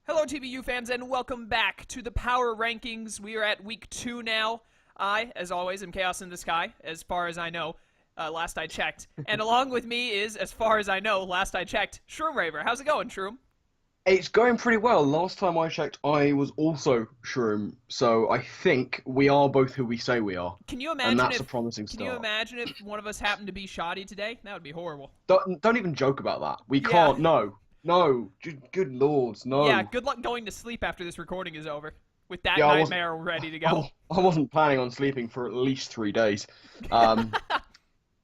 Hello, TBU fans, and welcome back to the Power Rankings. We are at week 2 now. I, as always, am Chaos in the Sky, as far as I know, last I checked. And along with me is, as far as I know, last I checked, Shroom Raver. How's it going, Shroom? It's going pretty well. Last time I checked, I was also Shroom, so I think we are both who we say we are, Can you and imagine that's a if promising Can you start. imagine if one of us happened to be shoddy today? That would be horrible. Don't even joke about that. We Yeah, can't. No, no. Good lords, yeah. no. Good luck going to sleep after this recording is over, with that Yeah, I wasn't. nightmare ready to go. I wasn't planning on sleeping for at least 3 days. Um,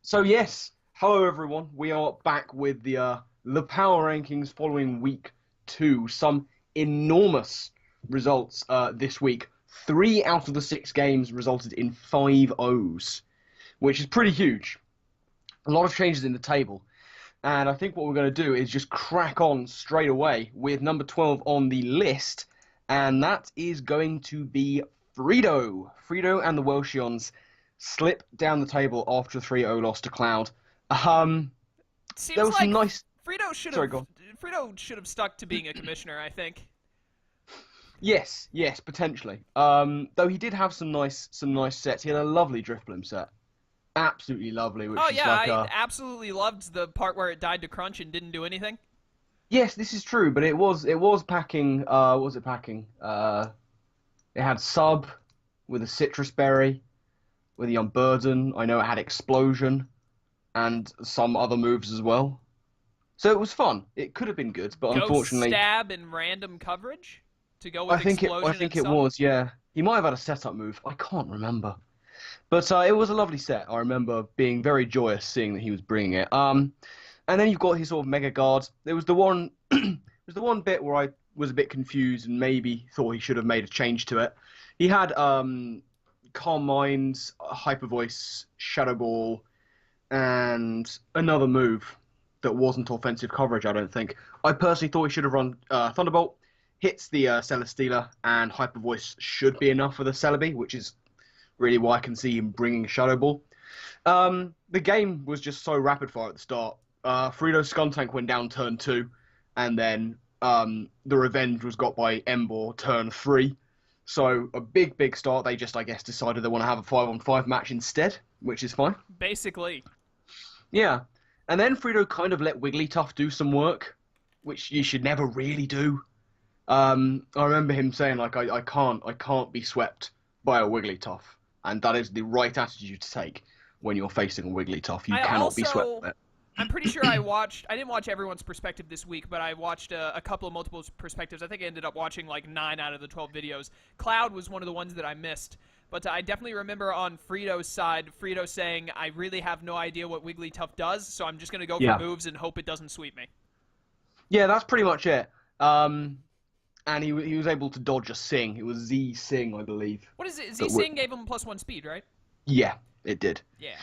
so yes, hello everyone. We are back with the power rankings following week 2. Some enormous results this week. 3 out of the 6 games resulted in 5-0s, which is pretty huge. A lot of changes in the table. And I think what we're going to do is just crack on straight away with number 12 on the list, and that is going to be Frito. Frito and the Welshians slip down the table after a 3-0 loss to Cloud. There Seems was some like nice. Frito should Sorry, have go on. Frito should have stuck to being a commissioner. I think. Yes, potentially. Though he did have some nice sets. He had a lovely drift bloom set, absolutely lovely, Oh which is yeah, like I a. absolutely loved the part where it died to crunch and didn't do anything. Yes, this is true, but it was packing. What was it packing? It had sub with a citrus berry, with the unburden. I know it had explosion and some other moves as well. So it was fun. It could have been good, but Ghost unfortunately, stab and random coverage to go I with think it. I explosion and think it sub. was. Yeah, he might have had a setup move. I can't remember, but it was a lovely set. I remember being very joyous seeing that he was bringing it. And then you've got his sort of mega guard. There was the one. There was the one bit where I was a bit confused and maybe thought he should have made a change to it. He had Calm Minds, Hyper Voice, Shadow Ball, and another move that wasn't offensive coverage, I don't think. I personally thought he should have run Thunderbolt, hits the Celesteela, and Hyper Voice should be enough for the Celebi, which is really why I can see him bringing Shadow Ball. The game was just so rapid fire at the start. Frito's Skuntank went down turn 2, and then the revenge was got by Embor turn 3. So a big start. They just, I guess, decided they want to have a 5-on-5 match instead, which is fine. Basically, Yeah. And then Frito kind of let Wigglytuff do some work, which you should never really do. I remember him saying, like, I can't be swept by a Wigglytuff. And that is the right attitude to take when you're facing a Wigglytuff. You I cannot be swept also by it. I'm pretty sure I watched. I didn't watch everyone's perspective this week, but I watched a couple of multiple perspectives. I think I ended up watching like 9 out of the 12 videos. Cloud was one of the ones that I missed, but I definitely remember on Frito's side, Frito saying, "I really have no idea what Wigglytuff does, so I'm just gonna go for Yeah. moves and hope it doesn't sweep me." Yeah, that's pretty much it. And he was able to dodge a Sing. It was Z Sing, I believe. What is it? That Z-Sing gave him +1 speed, right? Yeah, it did. Yeah.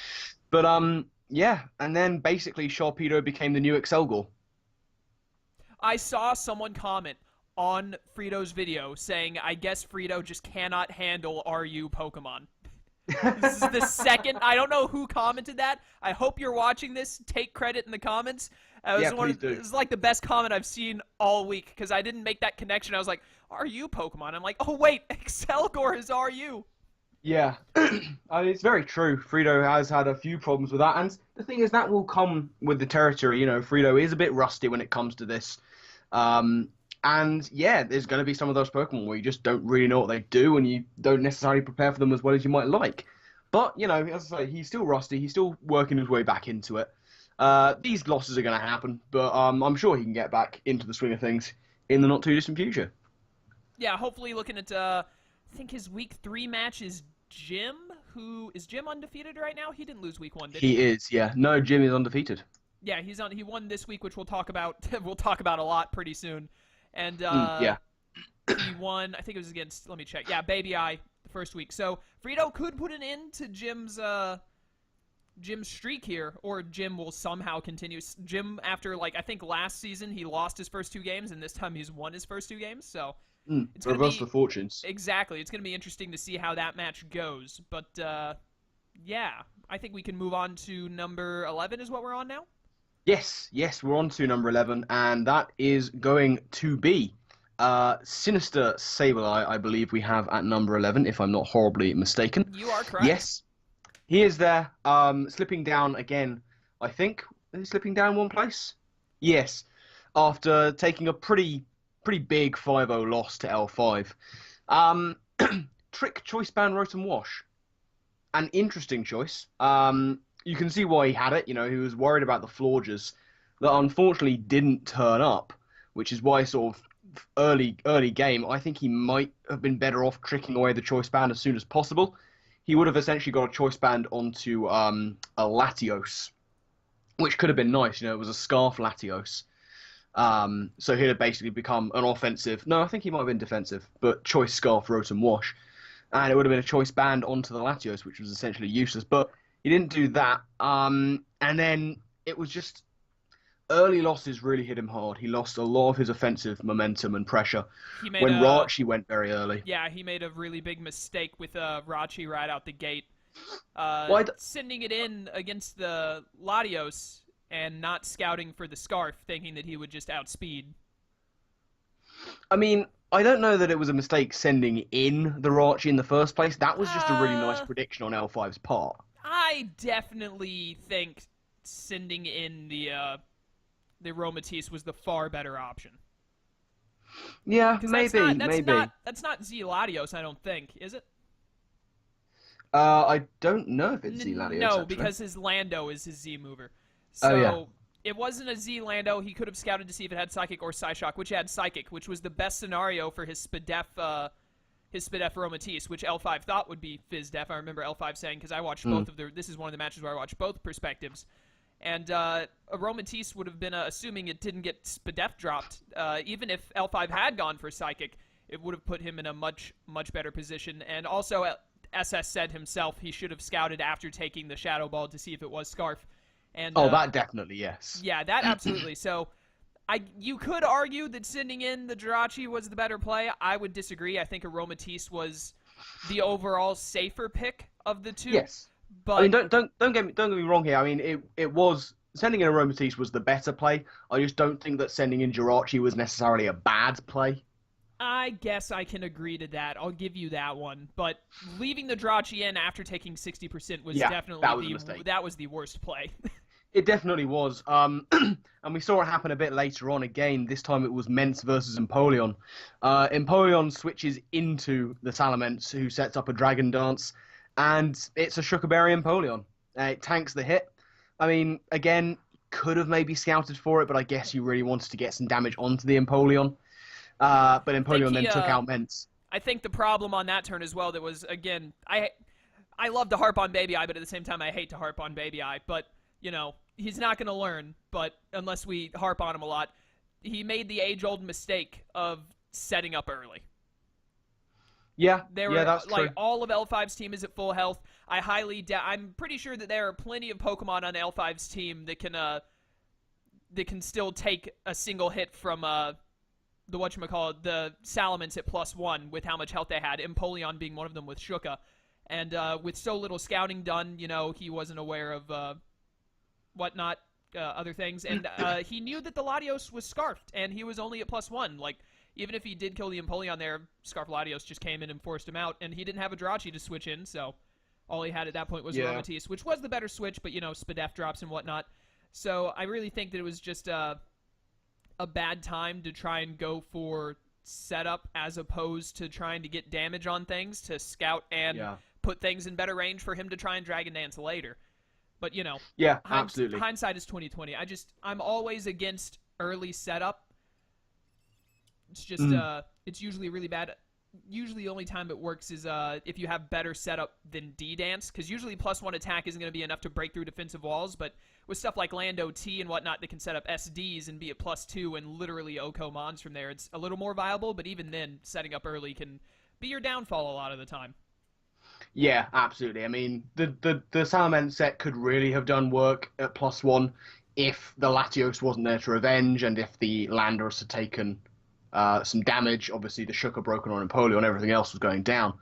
But yeah, and then basically Sharpedo became the new Excelgor. I saw someone comment on Frito's video saying, "I guess Frito just cannot handle RU Pokemon." This is the second. I don't know who commented that. I hope you're watching this. Take credit in the comments. Yeah, please do. It was like the best comment I've seen all week because I didn't make that connection. I was like, "RU Pokemon?" I'm like, "Oh wait, Excelgor is RU." Yeah, it's very true. Frito has had a few problems with that, and the thing is that will come with the territory. You know, Frito is a bit rusty when it comes to this. And yeah, there's going to be some of those Pokemon where you just don't really know what they do, and you don't necessarily prepare for them as well as you might like. But, you know, as I say, he's still rusty. He's still working his way back into it. These losses are going to happen, but I'm sure he can get back into the swing of things in the not-too-distant future. Yeah, hopefully looking at, I think his week 3 match is Jim, who is Jim undefeated right now? He didn't lose week 1, did he? He is, yeah. No, Jim is undefeated. Yeah, he won this week, which we'll talk about. We'll talk about a lot pretty soon. And Yeah. he won. I think it was against. Let me check. Yeah, Baby Eye the first week. So Frito could put an end to Jim's streak here, or Jim will somehow continue. Jim, after like I think last season he lost his first 2 games, and this time he's won his first 2 games. So it's gonna Reverse be the fortunes. exactly. It's gonna be interesting to see how that match goes. But yeah, I think we can move on to number 11. Is what we're on now. Yes, we're on to number 11, and that is going to be Sinister Sableye, I believe we have at number 11, if I'm not horribly mistaken. You are correct. Yes, he is there, slipping down again, I think. Is he slipping down one place? Yes, after taking a pretty big 5-0 loss to L5. Um, Trick Choice Band Rotom Wash. An interesting choice. You can see why he had it. You know, he was worried about the Florges that unfortunately didn't turn up, which is why sort of early game, I think he might have been better off tricking away the choice band as soon as possible. He would have essentially got a choice band onto a Latios, which could have been nice. You know, it was a Scarf Latios. So he'd have basically become an offensive. No, I think he might have been defensive, but choice Scarf Rotom Wash. And it would have been a choice band onto the Latios, which was essentially useless. But he didn't do that. And then it was just early losses really hit him hard. He lost a lot of his offensive momentum and pressure when Rachi went very early. Yeah, he made a really big mistake with Rachi right out the gate. Sending it in against the Latios and not scouting for the Scarf, thinking that he would just outspeed. I mean, I don't know that it was a mistake sending in the Rachi in the first place. That was just a really nice prediction on L5's part. I definitely think sending in the Aromatisse was the far better option. Yeah, maybe. That's not Z Latios, I don't think, is it? I don't know if it's Z Latios. No, actually. because his Lando is his Z mover. So yeah. It wasn't a Z Lando. He could have scouted to see if it had Psychic or Psyshock, which had Psychic, which was the best scenario for his Spadef Aromatisse, which L5 thought would be Fizdef. I remember L5 saying, because I watched both of their... This is one of the matches where I watched both perspectives. And Aromatisse would have been, assuming it didn't get Spadef dropped, even if L5 had gone for Psychic, it would have put him in a much, much better position. And also, SS said himself he should have scouted after taking the Shadow Ball to see if it was Scarf. And, that definitely, yes. Yeah, that absolutely. So, you could argue that sending in the Jirachi was the better play. I would disagree. I think Aromatisse was the overall safer pick of the two. Yes. But I mean, don't get me wrong here. I mean, it was sending in Aromatisse was the better play. I just don't think that sending in Jirachi was necessarily a bad play. I guess I can agree to that. I'll give you that one. But leaving the Jirachi in after taking 60% was definitely that was the worst play. It definitely was. And we saw it happen a bit later on again. This time it was Mence versus Empoleon. Empoleon switches into the Salamence, who sets up a Dragon Dance, and it's a Shukaberry Empoleon. It tanks the hit. I mean, again, could have maybe scouted for it, but I guess you really wanted to get some damage onto the Empoleon. But Empoleon then took out Mence. I think the problem on that turn as well, that was, again, I love to harp on Baby Eye, but at the same time I hate to harp on Baby Eye. But, you know, he's not going to learn, but unless we harp on him a lot. He made the age-old mistake of setting up early. Yeah, that's like true. all of L5's team is at full health. I'm pretty sure that there are plenty of Pokemon on L5's team that can still take a single hit from the Salamence at +1 with how much health they had. Empoleon being one of them with Shuka, and with so little scouting done, you know, he wasn't aware of other things, and he knew that the Latios was Scarfed, and he was only at +1. Like, even if he did kill the Empoleon there, Scarf Latios just came in and forced him out, and he didn't have a Jirachi to switch in, so all he had at that point was Aromatisse, which was the better switch, but, you know, Spadef drops and whatnot. So I really think that it was just a bad time to try and go for setup as opposed to trying to get damage on things, to scout and put things in better range for him to try and Dragon Dance later. But, you know, absolutely. Hindsight is 20/20. I'm always against early setup. It's just, it's usually really bad. Usually the only time it works is if you have better setup than D-Dance, because usually +1 attack isn't going to be enough to break through defensive walls, but with stuff like Lando T and whatnot that can set up SDs and be at +2 and literally OHKO Mons from there, it's a little more viable, but even then, setting up early can be your downfall a lot of the time. Yeah, absolutely. I mean, the Salamence set could really have done work at +1 if the Latios wasn't there to revenge, and if the Landorus had taken some damage. Obviously, the Shuka broken on Empoleon, everything else was going down.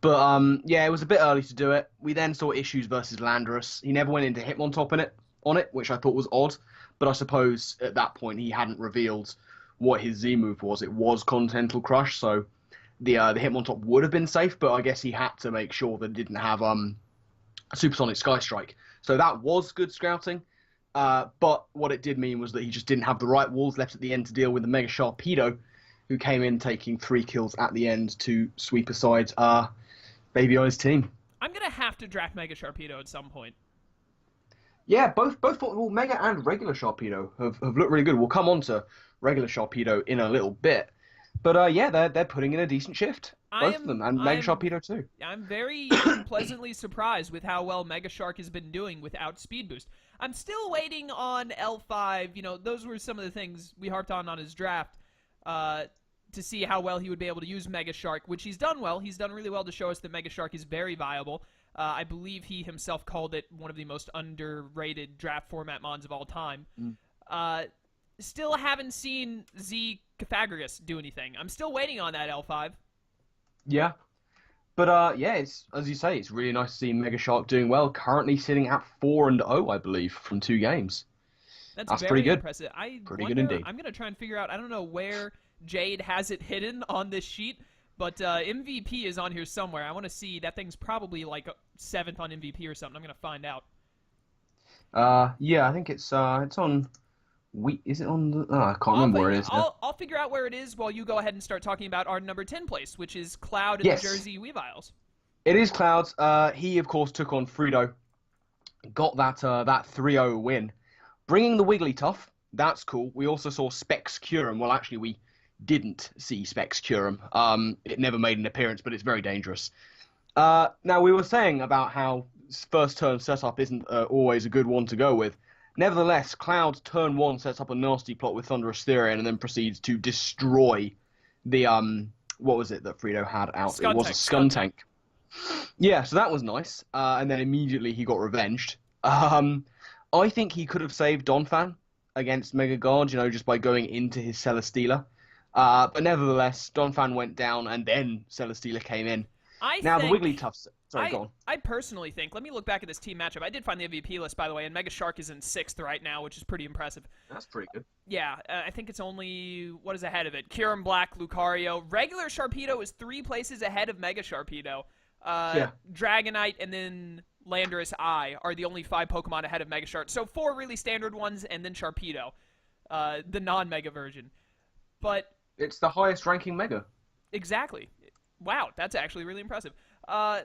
But, yeah, it was a bit early to do it. We then saw issues versus Landorus. He never went into Hitmontop on it, which I thought was odd. But I suppose at that point he hadn't revealed what his Z move was. It was Continental Crush, so the Hitmontop would have been safe, but I guess he had to make sure that it didn't have Supersonic Sky Strike. So that was good scouting. But what it did mean was that he just didn't have the right walls left at the end to deal with the Mega Sharpedo, who came in taking 3 kills at the end to sweep aside Baby I's team. I'm gonna have to draft Mega Sharpedo at some point. Yeah, both well, Mega and regular Sharpedo have looked really good. We'll come on to regular Sharpedo in a little bit. But yeah, they're putting in a decent shift. Both of them, and Mega Sharpedo too. I'm very pleasantly surprised with how well Mega Shark has been doing without Speed Boost. I'm still waiting on L5. You know, those were some of the things we harped on his draft to see how well he would be able to use Mega Shark, which he's done well. He's done really well to show us that Mega Shark is very viable. I believe he himself called it one of the most underrated draft format mons of all time. Still haven't seen Z Pythagoras do anything. I'm still waiting on that L5. Yeah. But yeah, it's, as you say, it's really nice to see Mega Shark doing well. Currently sitting at 4-0, I believe, from 2 games. That's very pretty good. Impressive. Pretty good indeed. I'm gonna try and figure out. I don't know where Jade has it hidden on this sheet, but MVP is on here somewhere. I want to see. That thing's probably like 7th on MVP or something. I'm gonna find out. Yeah, I think it's on. Is it on the? I can't remember where it is. I'll figure out where it is while you go ahead and start talking about our number 10 place, which is Cloud in the Jersey Weaviles. It is Cloud's. He of course took on Frito, got that 3-0 win, bringing the Wigglytuff. That's cool. We also saw Specs Curum. Well, actually, we didn't see Specs Curum. It never made an appearance, but it's very dangerous. Now we were saying about how first turn setup isn't always a good one to go with. Nevertheless, Cloud turn 1 sets up a nasty plot with Thunderous Therian and then proceeds to destroy the what was it that Frito had out? It was a Skuntank. Yeah, so that was nice. And then immediately he got revenged. I think he could have saved Donphan against Mega Guard, you know, just by going into his Celesteela. But nevertheless, Donphan went down and then Celesteela came in. The Wigglytuffs. Sorry, go on. I personally think, let me look back at this team matchup. I did find the MVP list, by the way, and Mega Shark is in 6th right now, which is pretty impressive. That's pretty good. Yeah, I think it's only, what is ahead of it? Kyurem Black, Lucario. Regular Sharpedo is 3 places ahead of Mega Sharpedo. Dragonite and then Landorus I are the only 5 Pokemon ahead of Mega Shark. So 4 really standard ones and then Sharpedo, the non-Mega version. But it's the highest ranking Mega. Exactly. Wow, that's actually really impressive. I'm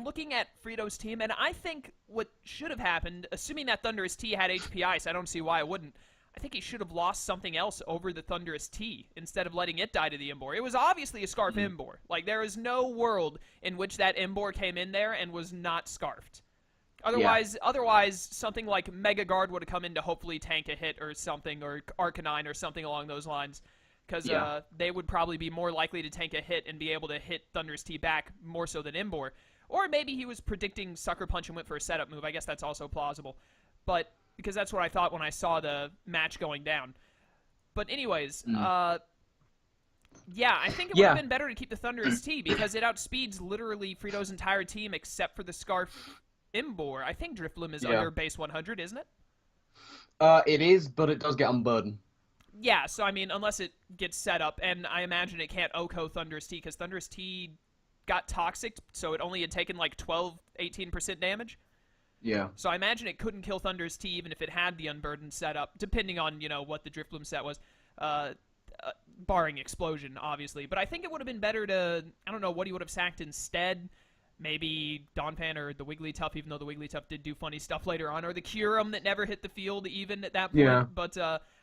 looking at Frito's team, and I think what should have happened, assuming that Thunderous T had HP Ice, I don't see why it wouldn't. I think he should have lost something else over the Thunderous T instead of letting it die to the Emboar. It was obviously a Scarf Emboar. Like, there is no world in which that Emboar came in there and was not Scarfed. Otherwise, something like Mega Guard would have come in to hopefully tank a hit or something, or Arcanine or something along those lines. Because they would probably be more likely to tank a hit and be able to hit Thunderous T back more so than Emboar. Or maybe he was predicting Sucker Punch and went for a setup move. I guess that's also plausible. But because that's what I thought when I saw the match going down. But anyways, yeah, I think it would have been better to keep the Thunderous T because it outspeeds literally Frito's entire team except for the Scarf Emboar. I think Drifloom is under base 100, isn't it? It is, but it does get unburdened. Yeah, so I mean, unless it gets set up, and I imagine it can't OHKO Thunderous T, because Thunderous T got toxic, so it only had taken like 18% damage. Yeah. So I imagine it couldn't kill Thunderous T even if it had the unburdened setup, depending on, you know, what the Drifloom set was, barring Explosion, obviously. But I think it would have been better to, I don't know what he would have sacked instead. Maybe Donphan or the Wigglytuff, even though the Wigglytuff did do funny stuff later on, or the Kyurem that never hit the field even at that point. Yeah. But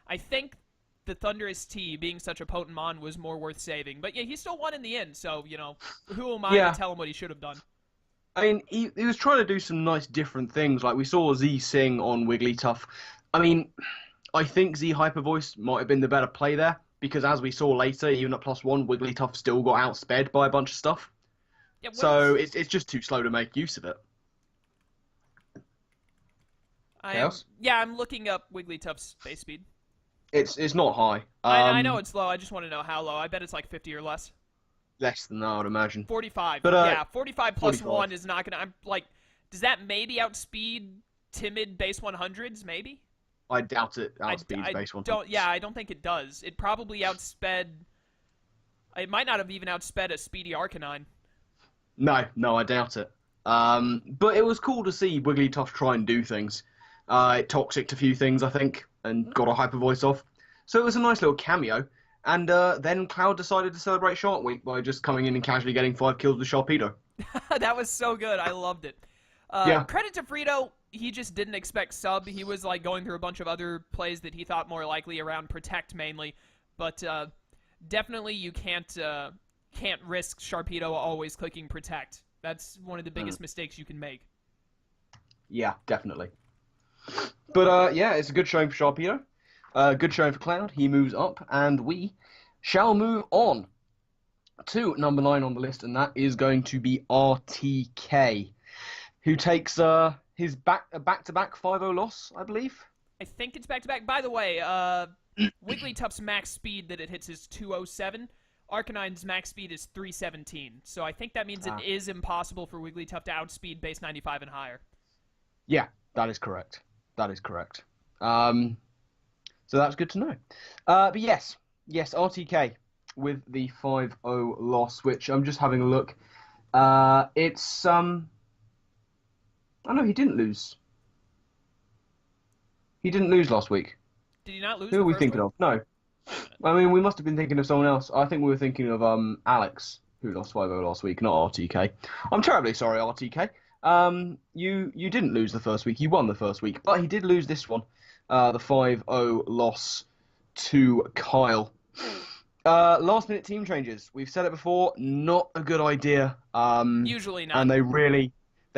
I think the Thunderous T, being such a potent mon, was more worth saving. But yeah, he still won in the end, so, you know, who am I to tell him what he should have done? I mean, he was trying to do some nice different things. Like, we saw Z Sing on Wigglytuff. I mean, I think Z Hyper Voice might have been the better play there, because as we saw later, even at +1, Wigglytuff still got outsped by a bunch of stuff. Yeah, so it's just too slow to make use of it. I'm looking up Wigglytuff's base speed. It's not high. I know it's low. I just want to know how low. I bet it's like 50 or less. Less than that, I would imagine. 45. But, yeah, 45 plus 45. 1 is not going to... I'm like, does that maybe outspeed timid base 100s, maybe? I doubt it I, outspeeds I base 100. don't. Yeah, I don't think it does. It probably outsped. It might not have even outsped a speedy Arcanine. No, I doubt it. But it was cool to see Wigglytuff try and do things. It toxicked a few things, I think, and got a hyper voice off. So it was a nice little cameo. And then Cloud decided to celebrate Shark Week by just coming in and casually getting 5 kills with Sharpedo. That was so good. I loved it. Yeah. Credit to Frito. He just didn't expect sub. He was like going through a bunch of other plays that he thought more likely around protect mainly. But definitely you can't risk Sharpedo always clicking protect. That's one of the biggest mistakes you can make. Yeah, definitely. But yeah, it's a good showing for Sharpedo. Good showing for Cloud. He moves up, and we shall move on to number 9 on the list, and that is going to be RTK, who takes his back-to-back 5-0 loss, I believe. I think it's back-to-back. By the way, Wigglytuff's max speed that it hits is 207. Arcanine's max speed is 317. So I think that means it is impossible for Wigglytuff to outspeed base 95 and higher. Yeah, that is correct. That is correct. So that's good to know. But yes, RTK with the 5-0 loss, which I'm just having a look. It's oh no, he didn't lose. He didn't lose last week. Did he not lose? Who are we thinking of? No. I mean, we must have been thinking of someone else. I think we were thinking of Alex, who lost 5-0 last week, not RTK. I'm terribly sorry, RTK. You didn't lose the first week. You won the first week, but he did lose this one. The 5-0 loss to Kyle. Last minute team changes. We've said it before, not a good idea. Usually not. And they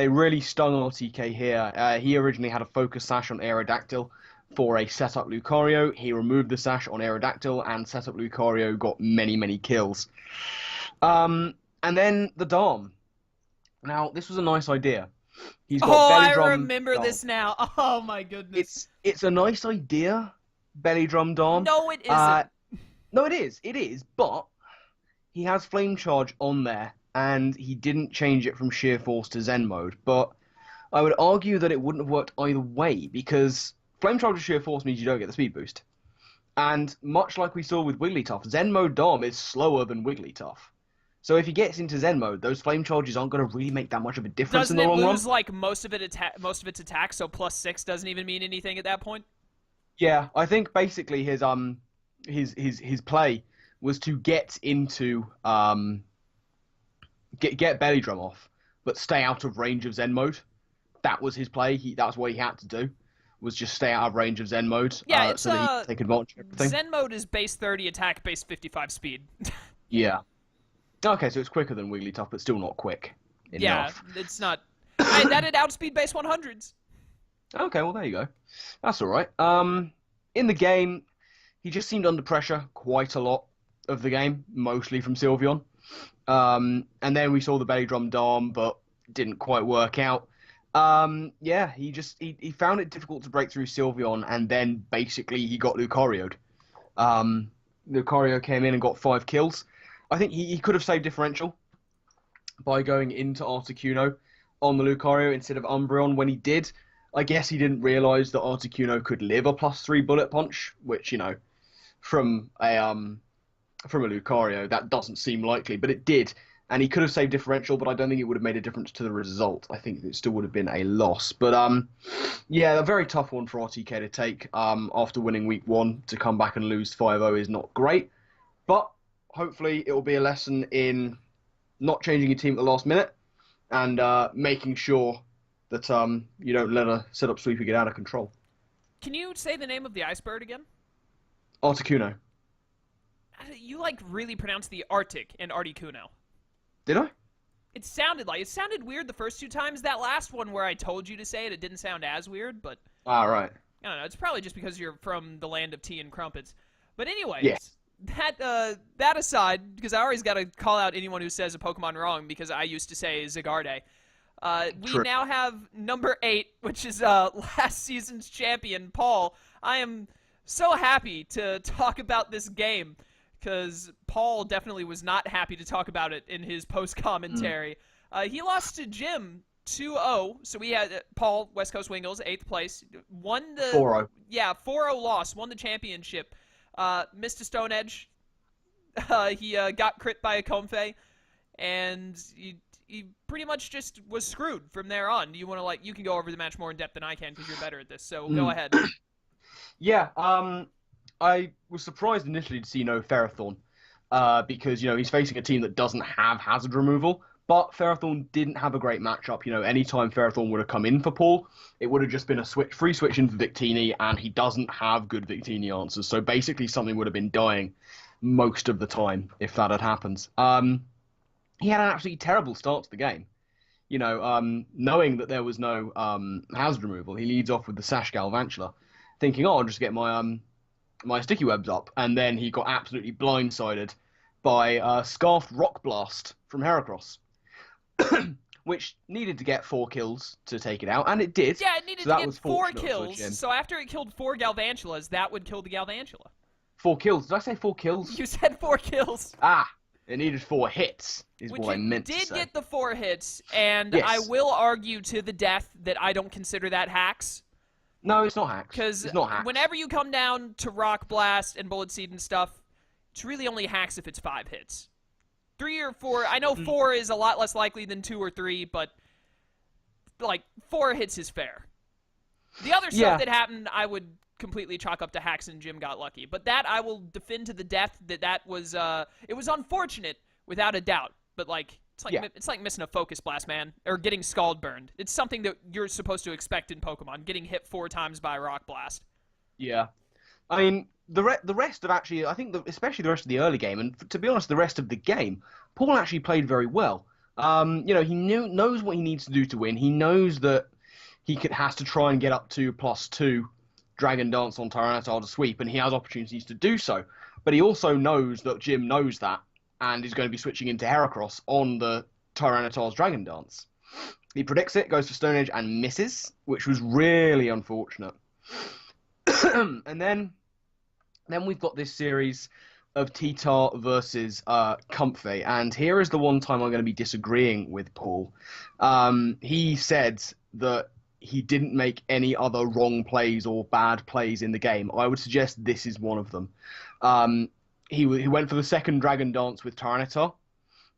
really stung RTK here. He originally had a focus sash on Aerodactyl for a setup Lucario. He removed the sash on Aerodactyl, and setup Lucario got many kills. And then the Dom. Now, this was a nice idea. He's got Belly Drum. I remember this now. Oh my goodness. It's a nice idea, Belly Drum Dom. No, it isn't. No, it is, but he has Flame Charge on there, and he didn't change it from Sheer Force to Zen Mode. But I would argue that it wouldn't have worked either way, because Flame Charge to Sheer Force means you don't get the speed boost. And much like we saw with Wigglytuff, Zen Mode Dom is slower than Wigglytuff. So if he gets into Zen Mode, those Flame Charges aren't going to really make that much of a difference in the long run. Doesn't it lose like most of its attack, so +6 doesn't even mean anything at that point? Yeah, I think basically his play was to get into get Belly Drum off, but stay out of range of Zen Mode. That was his play. That's what he had to do, was just stay out of range of Zen Mode. Yeah, it's so that he could take advantage of everything. Zen Mode is base 30 attack, base 55 speed. Yeah. Okay, so it's quicker than Wigglytuff, but still not quick enough. Yeah, it's not. That had outspeed base 100s. Okay, well there you go. That's all right. In the game, he just seemed under pressure quite a lot of the game, mostly from Sylveon. And then we saw the Belly Drum Dom, but didn't quite work out. Yeah, he found it difficult to break through Sylveon, and then basically he got Lucario'd. Lucario came in and got 5 kills. I think he could have saved differential by going into Articuno on the Lucario instead of Umbreon when he did. I guess he didn't realise that Articuno could live a +3 bullet punch, which, you know, from a Lucario, that doesn't seem likely, but it did. And he could have saved differential, but I don't think it would have made a difference to the result. I think it still would have been a loss. But yeah, a very tough one for RTK to take after winning week 1. To come back and lose 5-0 is not great. But hopefully it will be a lesson in not changing your team at the last minute and making sure that you don't let a setup sweeper get out of control. Can you say the name of the ice bird again? Articuno. You like really pronounced the Arctic and Articuno. Did I? It sounded weird the first 2 times. That last one where I told you to say it, it didn't sound as weird, but Ah, right. I don't know. It's probably just because you're from the land of tea and crumpets. But anyways, Yes. that aside, because I always got to call out anyone who says a Pokemon wrong, because I used to say Zygarde. We True. now have number 8, which is last season's champion, Paul. I am so happy to talk about this game, because Paul definitely was not happy to talk about it in his post-commentary. He lost to Jim 2-0. So we had Paul, West Coast Wingles, 8th place. Won the 4-0. Yeah, 4-0 loss. Won the championship. Missed a Stone Edge. He got crit by a Comfey, and he pretty much just was screwed from there on. You want to you can go over the match more in depth than I can because you're better at this. So go ahead. Yeah. I was surprised initially to see no Ferrothorn, because he's facing a team that doesn't have hazard removal. But Ferrothorn didn't have a great matchup. Anytime Ferrothorn would have come in for Paul, it would have just been a free switch into Victini, and he doesn't have good Victini answers. So basically, something would have been dying most of the time if that had happened. He had an absolutely terrible start to the game. Knowing that there was no hazard removal, he leads off with the Sash Galvantula, thinking, "Oh, I'll just get my sticky webs up," and then he got absolutely blindsided by Scarfed Rock Blast from Heracross, which needed to get 4 kills to take it out, and it did. Yeah, it needed so that to was get 4 fortunate for kills. Jim. So after it killed 4 Galvantulas, that would kill the Galvantula. 4 kills? Did I say 4 kills? You said 4 kills. It needed 4 hits, is Which what I meant to say. Did get the 4 hits, and Yes. I will argue to the death that I don't consider that hacks. No, it's not hacks. Because It's not hacks. whenever you come down to Rock Blast and Bullet Seed and stuff, it's really only hacks if it's 5 hits. 3 or 4, I know 4 is a lot less likely than 2 or 3, but 4 hits is fair. The other stuff that happened, I would completely chalk up to hacks and Jim got lucky. But that I will defend to the death that was it was unfortunate without a doubt. But it's like missing a focus blast, man, or getting scald burned. It's something that you're supposed to expect in Pokemon, getting hit 4 times by a Rock Blast. Yeah. I mean, the rest of actually, I think especially the rest of the early game, and to be honest, the rest of the game, Paul actually played very well. He knows what he needs to do to win. He knows that he has to try and get up to +2 Dragon Dance on Tyranitar to sweep, and he has opportunities to do so. But he also knows that Jim knows that, and is going to be switching into Heracross on the Tyranitar's Dragon Dance. He predicts it, goes for Stone Edge, and misses, which was really unfortunate. And then we've got this series of T-Tar versus Comfey, and here is the one time I'm going to be disagreeing with Paul. He said that he didn't make any other wrong plays or bad plays in the game. I would suggest this is one of them. He went for the second Dragon Dance with Tyranitar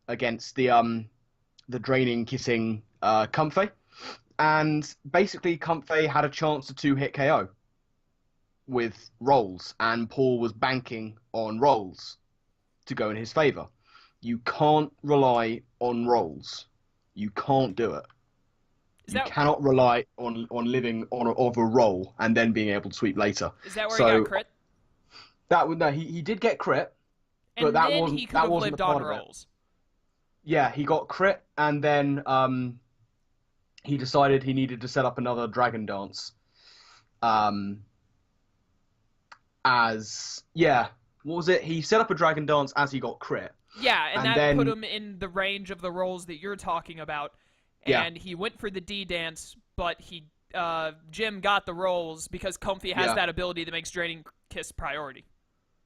against the draining, kissing Comfey, and basically Comfey had a chance to 2-hit KO with rolls, and Paul was banking on rolls to go in his favor. You can't rely on rolls. You can't do it. You cannot rely on living of a roll and then being able to sweep later. Is that where he got crit? He did get crit, and but that then wasn't he could have wasn't lived a part on of it. rolls. Yeah, he got crit, and then he decided he needed to set up another Dragon Dance. What was it? He set up a Dragon Dance as he got crit. Yeah, and that then put him in the range of the rolls that you're talking about. And he went for the D dance, but Jim got the rolls because Comfey has that ability that makes Draining Kiss priority.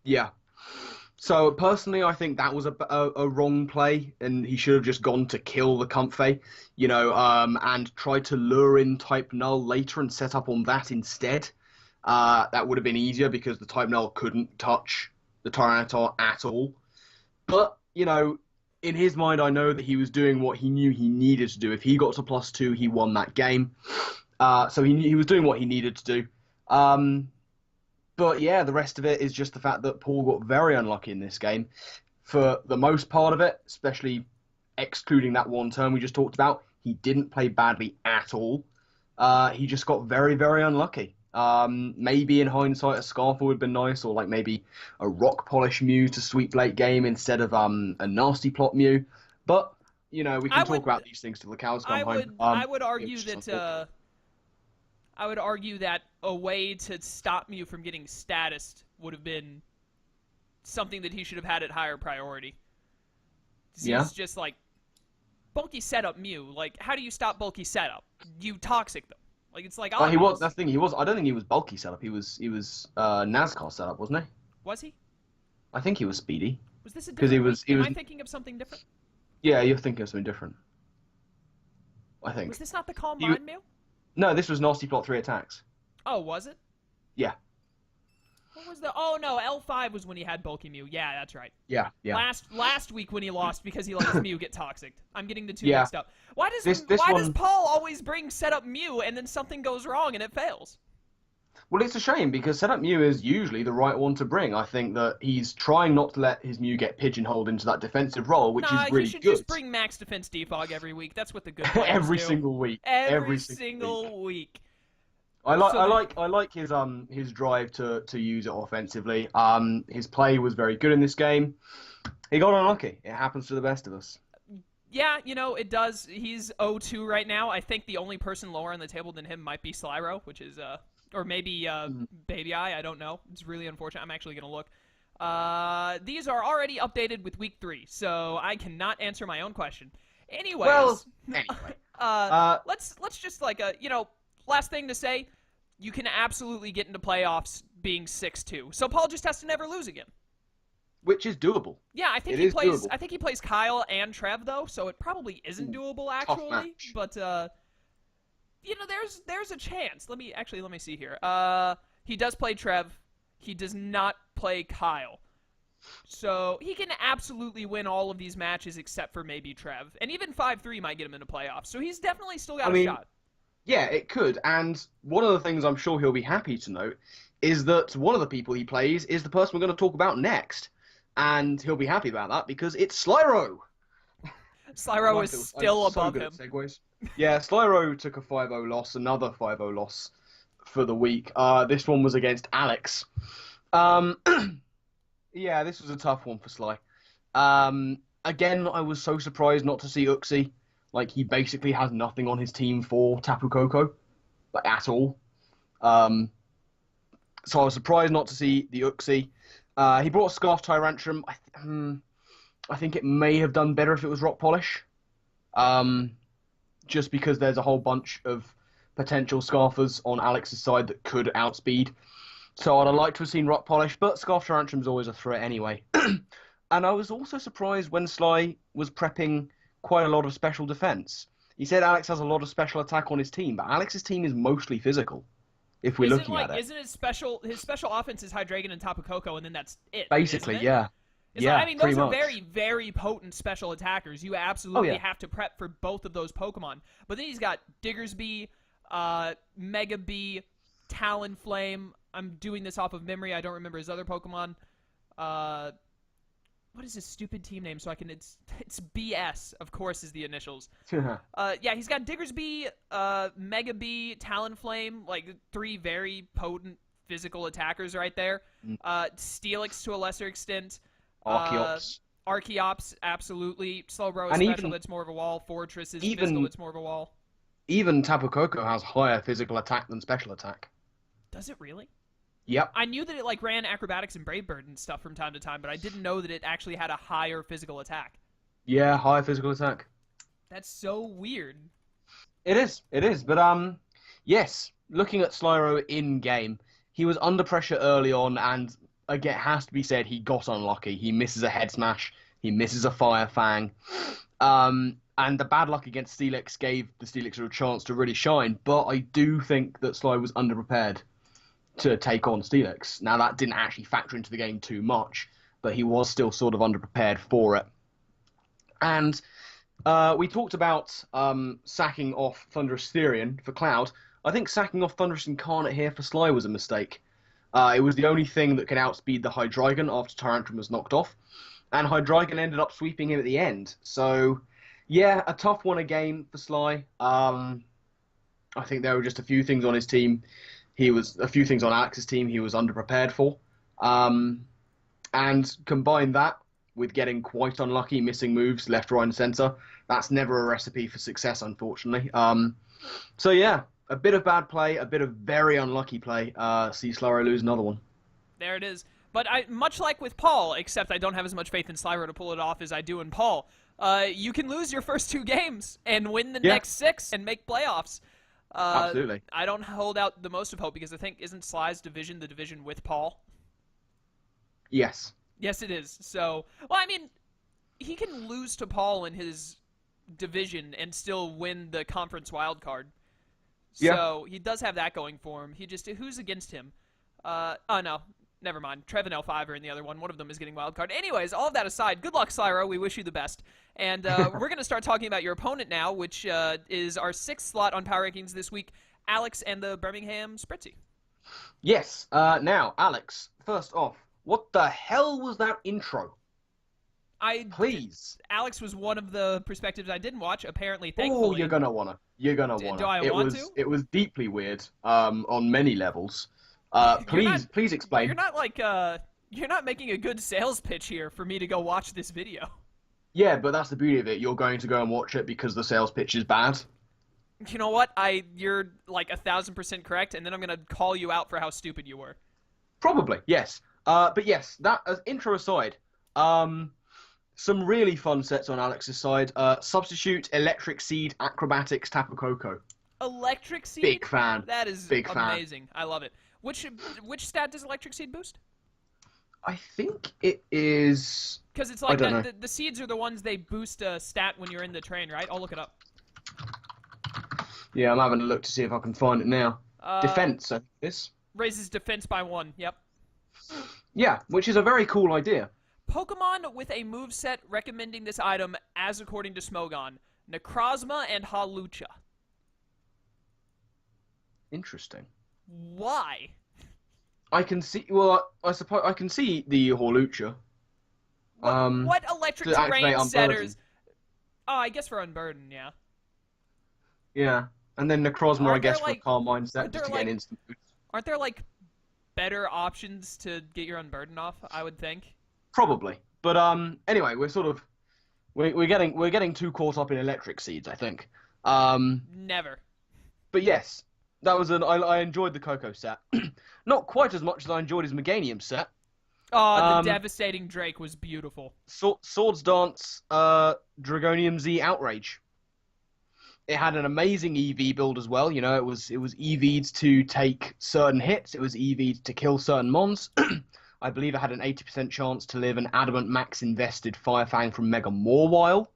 Yeah. So personally, I think that was a wrong play, and he should have just gone to kill the Comfey, and tried to lure in Type Null later and set up on that instead. That would have been easier because the Type Null couldn't touch the Tyranitar at all. But, in his mind, I know that he was doing what he knew he needed to do. If he got to +2, he won that game. So he was doing what he needed to do. But yeah, the rest of it is just the fact that Paul got very unlucky in this game. For the most part of it, especially excluding that one turn we just talked about, he didn't play badly at all. He just got very, very unlucky. Maybe in hindsight a Scarfer would have been nice, or maybe a Rock Polish Mew to sweep late game instead of a Nasty Plot Mew. But we can talk about these things till the cows come home. I would argue that a way to stop Mew from getting statused would have been something that he should have had at higher priority. He's just bulky setup Mew. How do you stop bulky setup? You toxic them. It's like he was. That's the thing. He was. I don't think he was bulky setup. He was NASCAR setup, wasn't he? Was he? I think he was speedy. Was this a different? He was. Am I thinking of something different? Yeah, you're thinking of something different. I Was think. this not the Calm He, Mind Mew? no, this was Nasty Plot 3 Attacks. Oh, was it? Yeah, What was the? Oh no, L5 was when he had Bulky Mew. Yeah, that's right. yeah, yeah. Last week when he lost because he let his Mew get toxic. I'm getting the two Yeah. mixed up. Why does This why does one. Paul always bring setup Mew and then something goes wrong and it fails? Well, it's a shame because Setup Mew is usually the right one to bring. I think that he's trying not to let his Mew get pigeonholed into that defensive role, which Nah, is he really should good. just bring Max Defense Defog every week. That's what the good players Every do. single week. Every single week. single week. I like So I the- like I like his drive to use it offensively. His play was very good in this game. He got unlucky. It happens to the best of us. Yeah, it does. He's 0-2 right now. I think the only person lower on the table than him might be Slyro, which is or maybe Baby Eye. I don't know. It's really unfortunate. I'm actually gonna look. These are already updated with week 3, so I cannot answer my own question. Anyways, Well, anyway. let's just last thing to say, you can absolutely get into playoffs being 6-2. So Paul just has to never lose again. Which is doable. Yeah, I think It he is plays. doable. I think he plays Kyle and Trev though, so it probably isn't doable actually. match. But there's a chance. Let me see here. He does play Trev. He does not play Kyle. So he can absolutely win all of these matches except for maybe Trev. And even 5-3 might get him into playoffs. So he's definitely still got a shot. Yeah, it could. And one of the things I'm sure he'll be happy to note is that one of the people he plays is the person we're going to talk about next. And he'll be happy about that because it's Slyro. Slyro is still above him. Segues. Yeah, Slyro took a 5-0 loss, another 5-0 loss for the week. This one was against Alex. Yeah, this was a tough one for Sly. Again, I was so surprised not to see Uxie. Like, he basically has nothing on his team for Tapu Koko, like, at all. So I was surprised not to see the Uxie. He brought a Scarf Tyrantrum. I think it may have done better if it was Rock Polish. Just because there's a whole bunch of potential Scarfers on Alex's side that could outspeed. So I'd have liked to have seen Rock Polish, but Scarf Tarantrum's always a threat anyway. And I was also surprised when Sly was prepping quite a lot of special defense. He said Alex has a lot of special attack on his team, but Alex's team is mostly physical, if we're looking at it. Isn't his special offense is Hydreigon and Tapu Koko, and then that's it? Basically, isn't it? yeah. Yeah, I mean, those are much. very, very potent special attackers. You absolutely have to prep for both of those Pokemon. But then he's got Diggersby, Mega Bee, Talonflame. I'm doing this off of memory. I don't remember his other Pokemon. What is his stupid team name? So I can. It's BS, of course, is the initials. Yeah, he's got Diggersby, Mega Bee, Talonflame, like 3 very potent physical attackers right there. Steelix to a lesser extent. Archeops. Archeops, absolutely. Slowbro is And special, even- that's more of a wall. Fortress is even- physical, it's more of a wall. Even Tapu Koko has higher physical attack than special attack. Does it really? Yep. I knew that it like ran acrobatics and brave bird and stuff from time to time, but I didn't know that it actually had a higher physical attack. Yeah, higher physical attack. That's so weird. It is. But yes, looking at Slyro in game, he was under pressure early on, and again, it has to be said, he got unlucky. He misses a head smash, he misses a fire fang, and the bad luck against Steelix gave the Steelix a chance to really shine. But I do think that Sly was underprepared to take on Steelix. Now that didn't actually factor into the game too much, but he was still sort of underprepared for it. And we talked about sacking off Thunderous Therian for Cloud. I think sacking off Thunderous Incarnate here for Sly was a mistake. It was the only thing that could outspeed the Hydreigon after Tyrantrum was knocked off, and Hydreigon ended up sweeping him at the end. So, yeah, a tough one again for Sly. I think there were just a few things on his team. A few things on Alex's team he was underprepared for. And combine that with getting quite unlucky, missing moves left, right, and centre, that's never a recipe for success, unfortunately. So, yeah. A bit of bad play, a bit of very unlucky play. See Slyro lose another one. There it is. But much like with Paul, except I don't have as much faith in Slyro to pull it off as I do in Paul, you can lose your first 2 games and win the next 6 and make playoffs. Absolutely. I don't hold out the most of hope because I think, isn't Sly's division the division with Paul? Yes. Yes, it is. So, well, I mean, he can lose to Paul in his division and still win the conference wild card. Yeah. So he does have that going for him. Who's against him? Oh no, never mind. Trev and L5 are in the other one. One of them is getting wild card. Anyways, all of that aside, good luck, Slyro. We wish you the best. And we're going to start talking about your opponent now, which is our 6th slot on Power Rankings this week, Alex and the Birmingham Spritzy. Yes. Now, Alex, first off, what the hell was that intro? Please. Alex was one of the perspectives I didn't watch, apparently, Oh, thankfully. you're gonna wanna. Do I want to? It was deeply weird. On many levels. Please explain. You're not making a good sales pitch here for me to go watch this video. Yeah, but that's the beauty of it. You're going to go and watch it because the sales pitch is bad. You know what? You're like 1,000% correct, and then I'm gonna call you out for how stupid you were. Probably, yes. But yes, that as intro aside, some really fun sets on Alex's side. Substitute, Electric Seed, Acrobatics, Tapu Koko. Electric Seed? Big fan. That is Big amazing. Fan. I love it. Which stat does Electric Seed boost? I think it is... Because it's like the seeds are the ones they boost a stat when you're in the train, right? I'll look it up. Yeah, I'm having a look to see if I can find it now. Defense, I think this. Raises defense by 1, yep. Yeah, which is a very cool idea. Pokemon with a moveset recommending this item as according to Smogon. Necrozma and Hawlucha. Interesting. Why? I can see... Well, I suppose I can see the Hawlucha. What electric terrain setters... Oh, I guess for Unburden, yeah. Yeah. And then Necrozma, I guess, for a calm mindset, just to get an instant boost. Aren't there, like, better options to get your Unburden off, I would think? Probably. But, anyway, we're getting too caught up in Electric Seeds, I think. Never. But yes, that was I enjoyed the Koko set. Not quite as much as I enjoyed his Meganium set. Oh, the Devastating Drake was beautiful. Swords Dance, Dragonium Z Outrage. It had an amazing EV build as well. You know, it was EV'd to take certain hits. It was EV'd to kill certain mons. I believe it had an 80% chance to live an Adamant Max invested Firefang from Mega Mawile,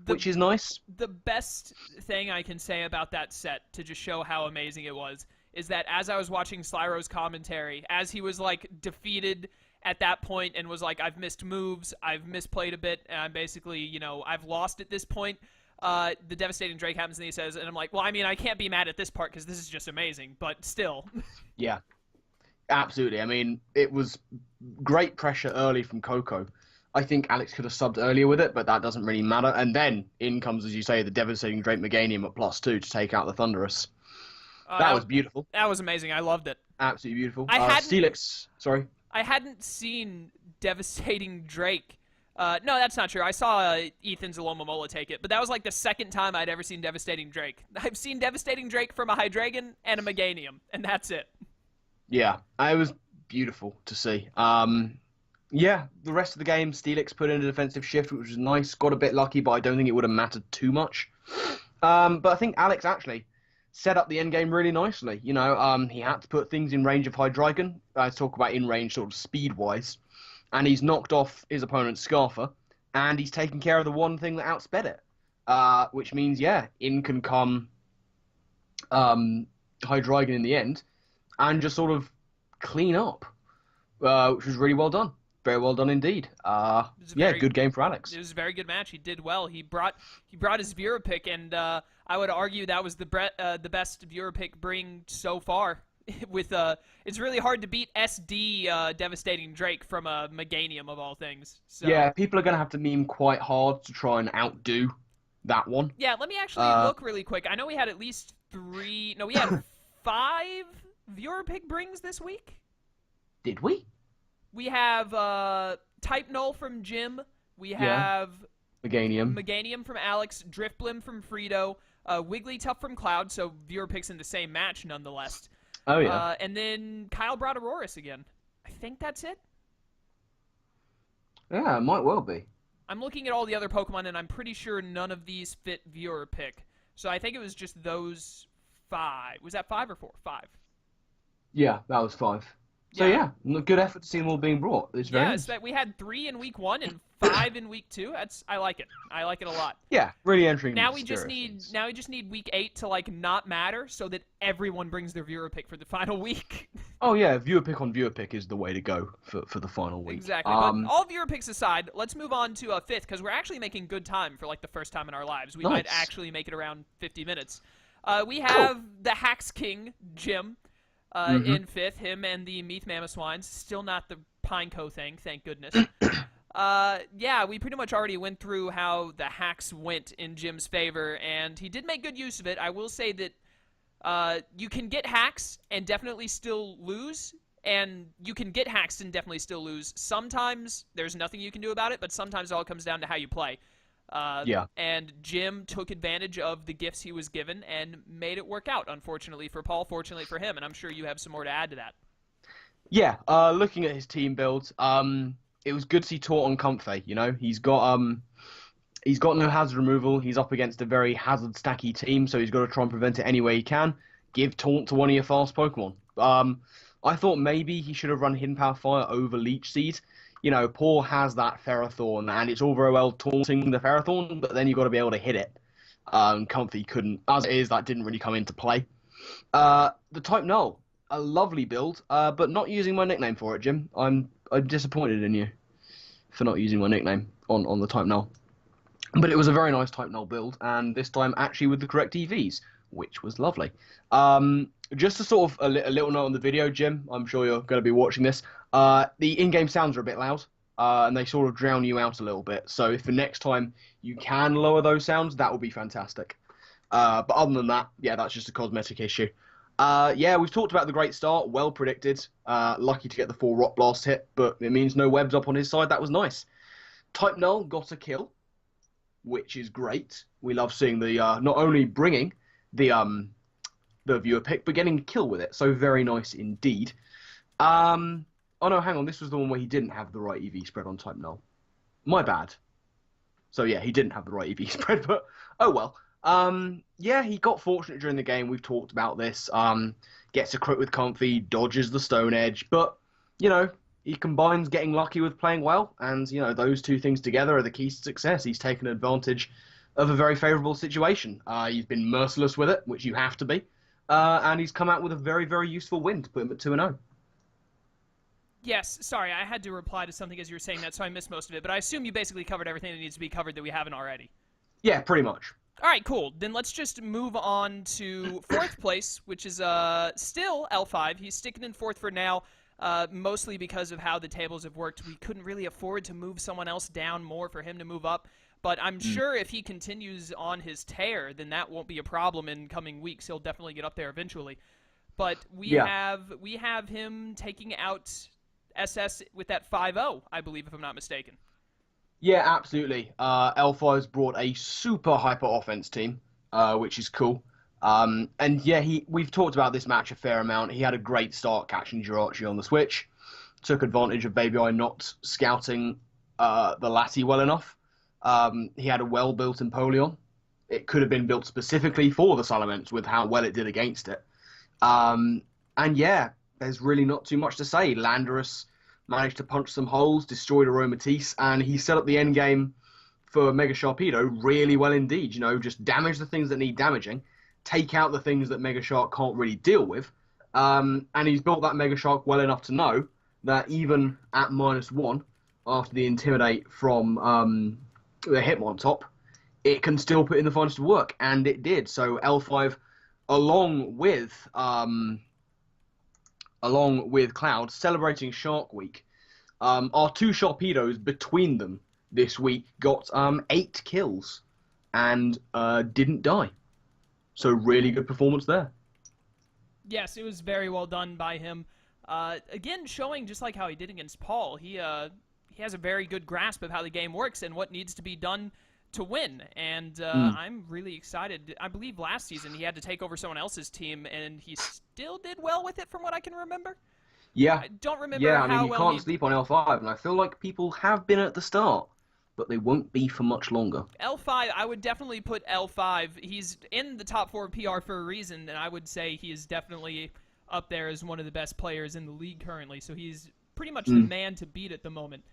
which is nice. The best thing I can say about that set, to just show how amazing it was, is that as I was watching Slyro's commentary, as he was, like, defeated at that point and was like, I've missed moves, I've misplayed a bit, and I'm basically, you know, I've lost at this point, the Devastating Drake happens and he says, and I'm like, well, I mean, I can't be mad at this part because this is just amazing, but still. Yeah. Absolutely. I mean, it was great pressure early from Koko. I think Alex could have subbed earlier with it, but that doesn't really matter. And then in comes, as you say, the Devastating Drake Meganium at +2 to take out the Thunderous. That was beautiful. That was amazing. I loved it. Absolutely beautiful. Steelix, sorry. I hadn't seen Devastating Drake. No, that's not true. I saw Ethan Zalomomola take it, but that was like the second time I'd ever seen Devastating Drake. I've seen Devastating Drake from a Hydreigon and a Meganium, and that's it. Yeah, it was beautiful to see. Yeah, the rest of the game, Steelix put in a defensive shift, which was nice. Got a bit lucky, but I don't think it would have mattered too much. But I think Alex actually set up the end game really nicely. You know, he had to put things in range of Hydreigon. I talk about in range sort of speed-wise. And he's knocked off his opponent's Scarfer, and he's taken care of the one thing that outsped it. Which means, yeah, in can come Hydreigon in the end, and just sort of clean up, which was really well done. Very well done indeed. Good game for Alex. It was a very good match. He did well. He brought his viewer pick, and I would argue that was the best viewer pick bring so far. With it's really hard to beat SD Devastating Drake from a Meganium of all things. So. Yeah, people are gonna have to meme quite hard to try and outdo that one. Yeah, let me actually look really quick. I know we had at least 3. No, we had 5 viewer pick brings this week. Did we? We have Type Null from Jim. We have Meganium from Alex. Driftblim from Frito. Wigglytuff from Cloud. So viewer picks in the same match, nonetheless. Oh, yeah. And then Kyle brought Aurorus again. I think that's it. Yeah, it might well be. I'm looking at all the other Pokemon, and I'm pretty sure none of these fit viewer pick. So I think it was just those 5. Was that 5 or 4? 5. Yeah, that was 5. So Yeah. yeah, good effort to see them all being brought. It's very Yes, nice. that we had 3 in week 1 and 5 in week 2. I like it. I like it a lot. Yeah, really entering into Now the we just spirit of need things. now we just need week 8 to like not matter so that everyone brings their viewer pick for the final week. Oh yeah, viewer pick on viewer pick is the way to go for the final week. Exactly. But all viewer picks aside, let's move on to 5th because we're actually making good time for like the first time in our lives. We might Nice, actually make it around 50 minutes. We cool. have the Hacks King, Jim, Mm-hmm. in 5th. Him and the Meath Mammoth Swines. Still not the Pineco thing, thank goodness. Yeah, we pretty much already went through how the hacks went in Jim's favor, and he did make good use of it. I will say that you can get hacks and definitely still lose, and you can get hacks and definitely still lose. Sometimes there's nothing you can do about it, but sometimes it all comes down to how you play. Yeah. And Jim took advantage of the gifts he was given and made it work out, unfortunately for Paul, fortunately for him, and I'm sure you have some more to add to that. Yeah, looking at his team build, it was good to see Taunt on Comfey. You know, he's got no hazard removal. He's up against a very hazard stacky team, so he's got to try and prevent it any way he can. Give Taunt to one of your fast Pokemon. I thought maybe he should have run Hidden Power Fire over Leech Seed. You know, Paul has that Ferrothorn, and it's all very well taunting the Ferrothorn, but then you've got to be able to hit it. Comfey couldn't. As it is, that didn't really come into play. The Type Null, a lovely build, but not using my nickname for it, Jim. I'm disappointed in you for not using my nickname on the Type Null. But it was a very nice Type Null build, and this time actually with the correct EVs, which was lovely. Just a sort of a little note on the video, Jim. I'm sure you're going to be watching this. The in-game sounds are a bit loud, and they sort of drown you out a little bit. So if for next time you can lower those sounds, that would be fantastic. But other than that, yeah, that's just a cosmetic issue. Yeah, we've talked about the great start, well predicted. Lucky to get the 4 Rock Blast hit, but it means no webs up on his side. That was nice. Type Null got a kill, which is great. We love seeing the not only bringing the viewer pick, but getting a kill with it. So very nice indeed. Oh no, hang on. This was the one where he didn't have the right EV spread on Type Null. My bad. So yeah, he didn't have the right EV spread, but oh well. Yeah, he got fortunate during the game. We've talked about this. Gets a crit with Comfy, dodges the Stone Edge, but you know, he combines getting lucky with playing well, and you know, those two things together are the keys to success. He's taken advantage of a very favourable situation. He's been merciless with it, which you have to be, and he's come out with a very, very useful win to put him at 2-0. Yes, sorry, I had to reply to something as you were saying that, so I missed most of it, but I assume you basically covered everything that needs to be covered that we haven't already. Yeah, pretty much. All right, cool. Then let's just move on to 4th place, which is still L5. He's sticking in 4th for now, mostly because of how the tables have worked. We couldn't really afford to move someone else down more for him to move up, but I'm sure if he continues on his tear, then that won't be a problem in coming weeks. He'll definitely get up there eventually. But we have him taking out SS with that 5-0, I believe, if I'm not mistaken. Yeah, absolutely. L5's brought a super hyper offense team, which is cool. And yeah, we've talked about this match a fair amount. He had a great start catching Jirachi on the switch, took advantage of Baby Eye not scouting the Latty well enough. He had a well-built Empoleon. It could have been built specifically for the Salamence with how well it did against it. And yeah, there's really not too much to say. Landorus managed to punch some holes, destroyed Aromatisse, and he set up the end game for Mega Sharpedo really well indeed. You know, just damage the things that need damaging, take out the things that Mega Shark can't really deal with, and he's built that Mega Shark well enough to know that even at -1, after the Intimidate from the Hitmontop, it can still put in the finest of work, and it did. So L5, along with Cloud, celebrating Shark Week. Our 2 Sharpedos between them this week got 8 kills and didn't die. So really good performance there. Yes, it was very well done by him. Again, showing just like how he did against Paul, he has a very good grasp of how the game works and what needs to be done to win, and I'm really excited. I believe last season he had to take over someone else's team, and he still did well with it from what I can remember. Yeah. I don't remember Yeah, I mean, how you well can't sleep on L5, and I feel like people have been at the start, but they won't be for much longer. L5, I would definitely put L5. He's in the top 4 PR for a reason, and I would say he is definitely up there as one of the best players in the league currently. So he's pretty much the Mm. man to beat at the moment.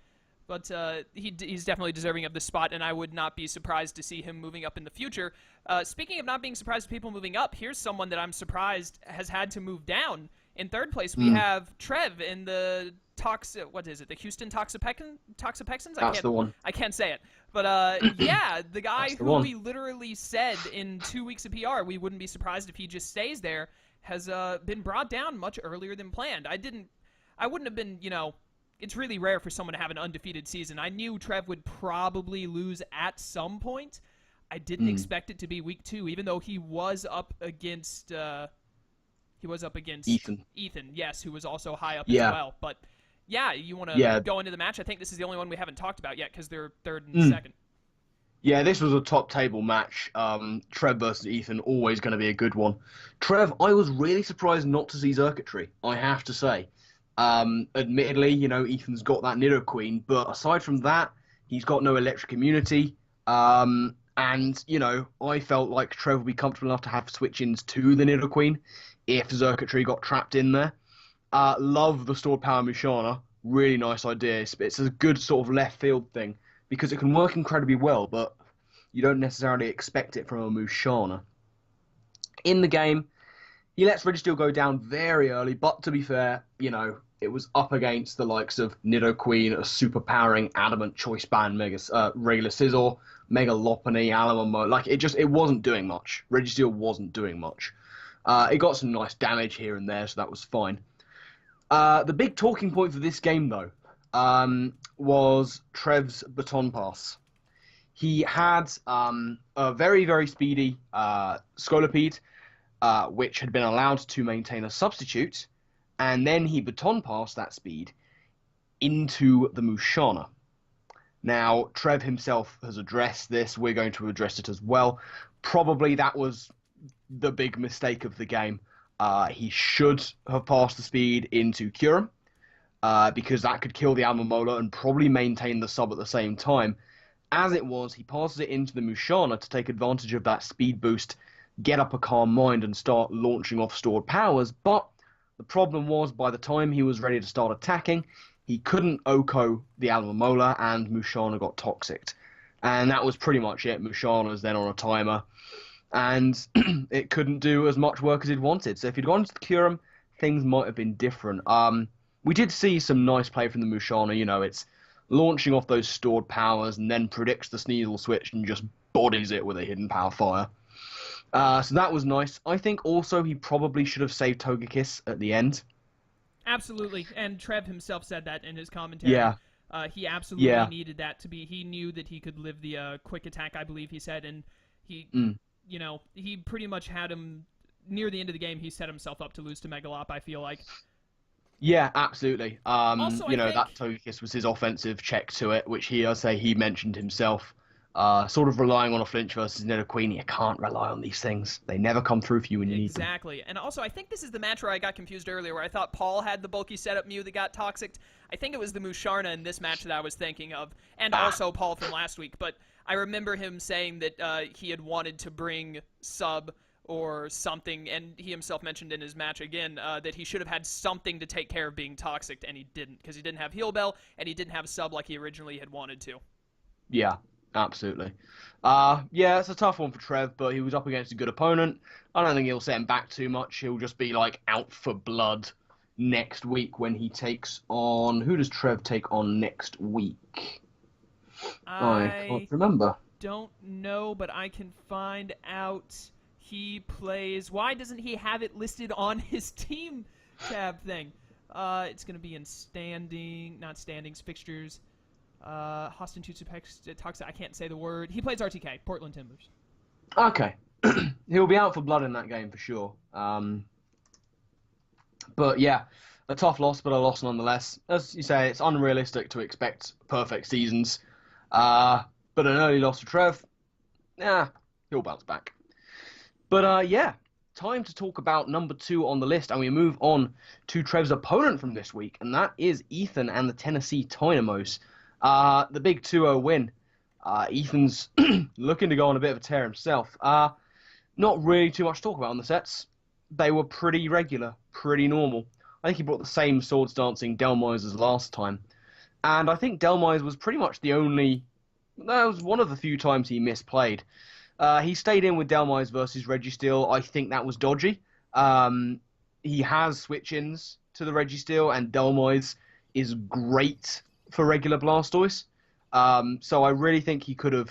But he's definitely deserving of this spot, and I would not be surprised to see him moving up in the future. Speaking of not being surprised at people moving up, here's someone that I'm surprised has had to move down. In third place, we have Trev in the what is it? The Houston Toxapexians? That's the one. I can't say it. But yeah, the guy who we literally said in 2 weeks of PR we wouldn't be surprised if he just stays there has been brought down much earlier than planned. I wouldn't have been, it's really rare for someone to have an undefeated season. I knew Trev would probably lose at some point. I didn't expect it to be week 2, even though he was up against Ethan. Ethan, yes, who was also high up as well. But yeah, you want to go into the match? I think this is the only one we haven't talked about yet because they're third and second. Yeah, this was a top table match. Trev versus Ethan, always going to be a good one. Trev, I was really surprised not to see Circuitry, I have to say. Admittedly, Ethan's got that Nidoqueen, but aside from that, he's got no electric immunity. And, I felt like Trev would be comfortable enough to have switch-ins to the Nidoqueen if Circuitry got trapped in there. Love the stored power Musharna. Really nice idea. It's a good sort of left field thing because it can work incredibly well, but you don't necessarily expect it from a Musharna. In the game, he lets Registeel go down very early, but to be fair, it was up against the likes of Nidoqueen, a superpowering Adamant Choice Band, Regular Scizor, Mega Lopunny, Alamo. It wasn't doing much. Registeel wasn't doing much. It got some nice damage here and there, so that was fine. The big talking point for this game, though, was Trev's Baton Pass. He had a very, very speedy Scolipede, which had been allowed to maintain a substitute, and then he Baton Passed that speed into the Musharna. Now, Trev himself has addressed this. We're going to address it as well. Probably that was the big mistake of the game. He should have passed the speed into Kyurem, because that could kill the Alomomola and probably maintain the sub at the same time. As it was, he passes it into the Musharna to take advantage of that speed boost, get up a calm mind and start launching off stored powers, but the problem was by the time he was ready to start attacking, he couldn't Oko the Alomomola and Musharna got toxicked. And that was pretty much it. Musharna was then on a timer, and it couldn't do as much work as it wanted. So if he'd gone to the Kyurem, things might have been different. We did see some nice play from the Musharna. It's launching off those stored powers and then predicts the Sneasel switch and just bodies it with a hidden power fire. So that was nice. I think also he probably should have saved Togekiss at the end. Absolutely, and Trev himself said that in his commentary. Yeah. He absolutely needed that to be. He knew that he could live the quick attack, I believe he said, and he, he pretty much had him near the end of the game. He set himself up to lose to Megalop, I feel like. Yeah, absolutely. Also, that Togekiss was his offensive check to it, which he mentioned himself. Sort of relying on a flinch versus Nidoqueen. You can't rely on these things. They never come through for you when you need them. Exactly. And also, I think this is the match where I got confused earlier, where I thought Paul had the bulky setup Mew that got toxic. I think it was the Musharna in this match that I was thinking of, and also Paul from last week. But I remember him saying that he had wanted to bring Sub or something, and he himself mentioned in his match again that he should have had something to take care of being toxic, and he didn't, because he didn't have Heal Bell, and he didn't have Sub like he originally had wanted to. Yeah. Absolutely. It's a tough one for Trev, but he was up against a good opponent. I don't think he'll set him back too much. He'll just be out for blood next week when he takes on... Who does Trev take on next week? I can't remember. Don't know, but I can find out. He plays... Why doesn't he have it listed on his team tab thing? It's going to be in not standings, fixtures... Austin Toxic, I can't say the word. He plays RTK, Portland Timbers. Okay. He'll be out for blood in that game for sure. But yeah, a tough loss, but a loss nonetheless. As you say, it's unrealistic to expect perfect seasons. But an early loss for Trev, he'll bounce back. But time to talk about number 2 on the list, and we move on to Trev's opponent from this week, and that is Ethan and the Tennessee Dynamos. The big 2-0 win. Ethan's looking to go on a bit of a tear himself. Not really too much to talk about on the sets. They were pretty regular. pretty normal. I think he brought the same swords dancing Delmise as last time. And I think Delmise was pretty much the only. That was one of the few times he misplayed. He stayed in with Delmise versus Registeel. I think that was dodgy. He has switch-ins to the Registeel, and Delmise is great for regular Blastoise. So I really think he could have,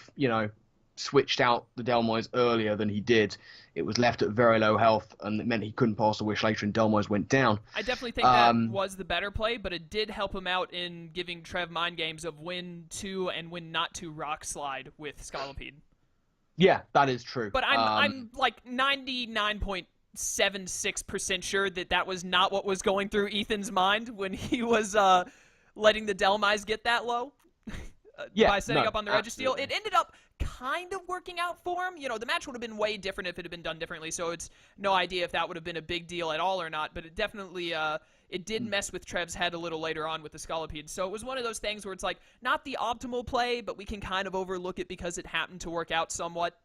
switched out the Delmise earlier than he did. It was left at very low health, and it meant he couldn't pass the Wish later, and Delmise went down. I definitely think that was the better play, but it did help him out in giving Trev mind games of when to and when not to Rock Slide with Scolipede. Yeah, that is true. But I'm like 99.76% sure that was not what was going through Ethan's mind when he was letting the Delmise get that low. By setting up on the Registeel. It ended up kind of working out for him. The match would have been way different if it had been done differently, so it's no idea if that would have been a big deal at all or not, but it definitely it did mess with Trev's head a little later on with the Scolipede. So it was one of those things where it's like, not the optimal play, but we can kind of overlook it because it happened to work out somewhat.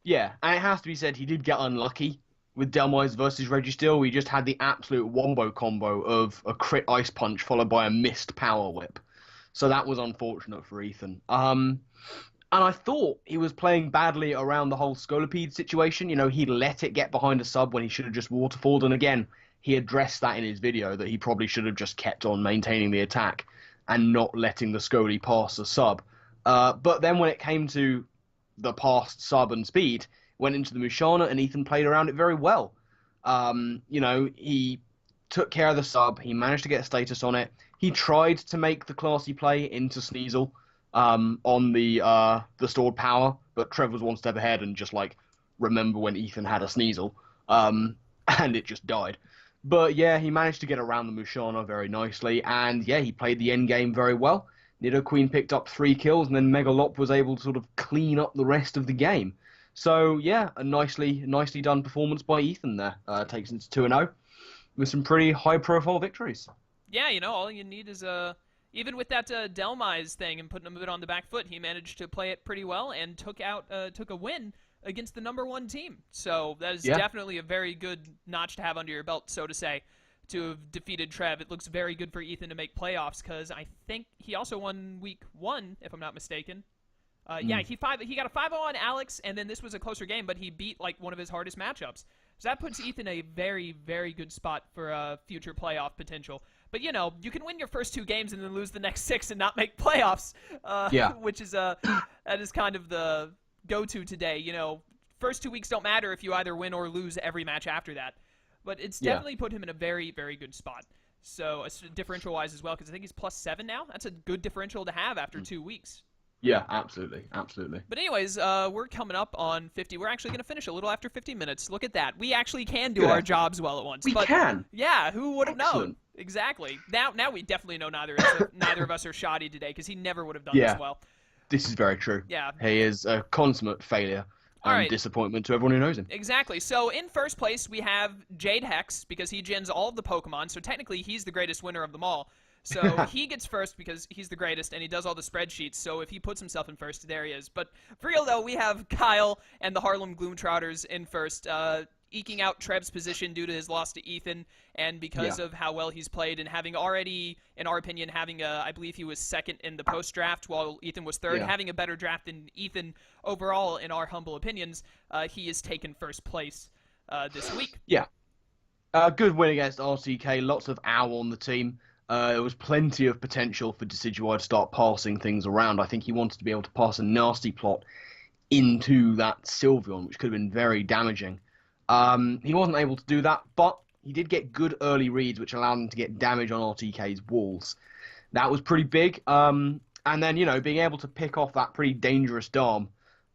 Yeah, and it has to be said, he did get unlucky with Delmise versus Registeel. We just had the absolute wombo combo of a crit Ice Punch followed by a missed Power Whip. So that was unfortunate for Ethan. And I thought he was playing badly around the whole Scolipede situation. He let it get behind a sub when he should have just waterfalled. And again, he addressed that in his video, that he probably should have just kept on maintaining the attack and not letting the Scoly pass the sub. But then when it came to the past sub and speed, went into the Musharna, and Ethan played around it very well. He took care of the sub. He managed to get a status on it. He tried to make the classy play into Sneasel on the stored power, but Trev was one step ahead and just remember when Ethan had a Sneasel, and it just died. But yeah, he managed to get around the Musharna very nicely, and yeah, he played the end game very well. Nidoqueen picked up 3 kills, and then Megalop was able to sort of clean up the rest of the game. So yeah, a nicely done performance by Ethan there. Takes it to 2-0 with some pretty high-profile victories. Yeah, all you need is even with that Delmise thing and putting him a bit on the back foot, he managed to play it pretty well and took a win against the #1 team. So that is definitely a very good notch to have under your belt, so to say, to have defeated Trev. It looks very good for Ethan to make playoffs, because I think he also won week 1, if I'm not mistaken. Yeah, he got a 5-0 on Alex, and then this was a closer game, but he beat one of his hardest matchups. So that puts Ethan in a very, very good spot for future playoff potential. But you can win your first 2 games and then lose the next 6 and not make playoffs. Which is that is kind of the go-to today. First 2 weeks don't matter if you either win or lose every match after that. But it's definitely put him in a very, very good spot. So differential-wise as well, because I think he's +7 now. That's a good differential to have after 2 weeks. Yeah, absolutely. But anyways, we're coming up on 50. We're actually going to finish a little after 50 minutes. Look at that. We actually can do our jobs well at once. We can. Yeah, who would have known? Exactly. Now we definitely know neither of us are shoddy today, because he never would have done this well. This is very true. Yeah. He is a consummate failure and disappointment to everyone who knows him. Exactly. So in first place, we have Jade Hex, because he gens all of the Pokemon, so technically he's the greatest winner of them all. So he gets first because he's the greatest, and he does all the spreadsheets, so if he puts himself in first, there he is. But for real, though, we have Kyle and the Harlem Gloomtrotters in first, eking out Trev's position due to his loss to Ethan, and because of how well he's played, and having already, in our opinion, I believe he was second in the post-draft, while Ethan was third, having a better draft than Ethan overall, in our humble opinions, he has taken first place this week. Yeah. Good win against RTK, lots of owl on the team. There was plenty of potential for Decidueye to start passing things around. I think he wanted to be able to pass a nasty plot into that Sylveon, which could have been very damaging. He wasn't able to do that, but he did get good early reads, which allowed him to get damage on RTK's walls. That was pretty big. And then, being able to pick off that pretty dangerous Darm